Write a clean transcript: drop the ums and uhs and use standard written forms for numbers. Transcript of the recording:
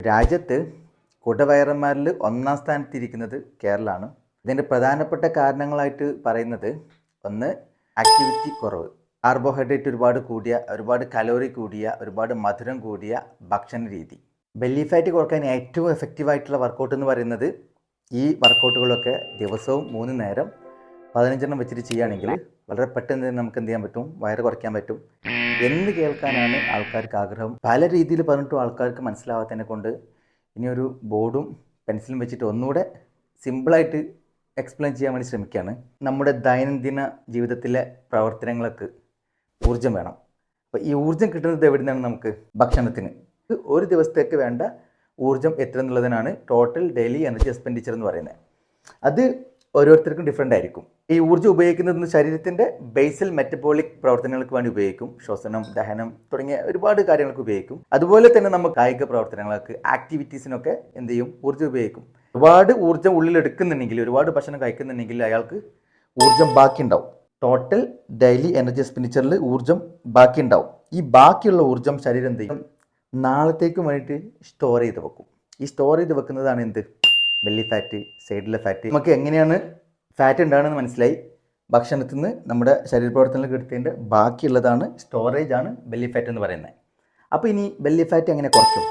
രാജ്യത്ത് കുടവയറന്മാരിൽ ഒന്നാം സ്ഥാനത്തിരിക്കുന്നത് കേരളമാണ്. ഇതിൻ്റെ പ്രധാനപ്പെട്ട കാരണങ്ങളായിട്ട് പറയുന്നത് ഒന്ന് ആക്ടിവിറ്റി കുറവ്, കാർബോഹൈഡ്രേറ്റ് ഒരുപാട് കൂടിയ, ഒരുപാട് കലോറി കൂടിയ, ഒരുപാട് മധുരം കൂടിയ ഭക്ഷണ രീതി. ബെല്ലി ഫാറ്റ് കുറയ്ക്കാൻ ഏറ്റവും എഫക്റ്റീവായിട്ടുള്ള വർക്കൗട്ട് എന്ന് പറയുന്നത് ഈ വർക്കൗട്ടുകളൊക്കെ ദിവസവും 3 നേരം 15 വെച്ചിട്ട് ചെയ്യുകയാണെങ്കിൽ വളരെ പെട്ടെന്ന് തന്നെ നമുക്ക് എന്ത് ചെയ്യാൻ പറ്റും, വയറ് കുറയ്ക്കാൻ പറ്റും എന്ന് കേൾക്കാനാണ് ആൾക്കാർക്ക് ആഗ്രഹം. പല രീതിയിൽ പറഞ്ഞിട്ടും ആൾക്കാർക്ക് മനസ്സിലാവാത്തതിനെ കൊണ്ട് ഇനിയൊരു ബോർഡും പെൻസിലും വെച്ചിട്ട് ഒന്നുകൂടെ സിമ്പിളായിട്ട് എക്സ്പ്ലെയിൻ ചെയ്യാൻ വേണ്ടി ശ്രമിക്കുകയാണ്. നമ്മുടെ ദൈനംദിന ജീവിതത്തിലെ പ്രവർത്തനങ്ങൾക്ക് ഊർജ്ജം വേണം. അപ്പോൾ ഈ ഊർജ്ജം കിട്ടുന്നത് എവിടെ നിന്നാണ്? നമുക്ക് ഭക്ഷണത്തിന്. ഒരു ദിവസത്തേക്ക് വേണ്ട ഊർജ്ജം എത്ര എന്നുള്ളതിനാണ് ടോട്ടൽ ഡെയിലി എനർജി എക്സ്പെൻഡിച്ചർ എന്ന് പറയുന്നത്. അത് ഓരോരുത്തർക്കും ഡിഫറെൻ്റ് ആയിരിക്കും. ഈ ഊർജ്ജം ഉപയോഗിക്കുന്നത് ശരീരത്തിൻ്റെ ബേസൽ മെറ്റബോളിക് പ്രവർത്തനങ്ങൾക്ക് വേണ്ടി ഉപയോഗിക്കും. ശ്വസനം, ദഹനം തുടങ്ങിയ ഒരുപാട് കാര്യങ്ങൾക്ക് ഉപയോഗിക്കും. അതുപോലെ തന്നെ നമുക്ക് കായിക പ്രവർത്തനങ്ങൾക്ക്, ആക്ടിവിറ്റീസിനൊക്കെ എന്ത് ചെയ്യും, ഊർജ്ജം ഉപയോഗിക്കും. ഒരുപാട് ഊർജ്ജം ഉള്ളിലെടുക്കുന്നുണ്ടെങ്കിൽ, ഒരുപാട് ഭക്ഷണം കഴിക്കുന്നുണ്ടെങ്കിൽ അയാൾക്ക് ഊർജ്ജം ബാക്കി ഉണ്ടാവും. ടോട്ടൽ ഡെയിലി എനർജി എക്സ്പെൻഡിച്ചറിൽ ഊർജ്ജം ബാക്കി ഉണ്ടാവും. ഈ ബാക്കിയുള്ള ഊർജ്ജം ശരീരം എന്ത് ചെയ്യും, നാളത്തേക്ക് വേണ്ടിയിട്ട് സ്റ്റോർ ചെയ്ത് വെക്കും. ഈ സ്റ്റോർ ചെയ്ത് വെക്കുന്നതാണ് എന്ത്, ബെല്ലി ഫാറ്റ്, സൈഡിലെ ഫാറ്റ്. നമുക്ക് എങ്ങനെയാണ് ഫാറ്റ് ഉണ്ടാകുന്നത് മനസ്സിലായി. ഭക്ഷണത്തിൽ നിന്ന് നമ്മുടെ ശരീരപ്രവർത്തനങ്ങൾക്ക് എടുത്തതിൻ്റെ ബാക്കിയുള്ളതാണ് സ്റ്റോറേജ് ആണ് ബെല്ലി ഫാറ്റ് എന്ന് പറയുന്നത്. അപ്പോൾ ഇനി ബെല്ലി ഫാറ്റ് എങ്ങനെ കുറയ്ക്കും?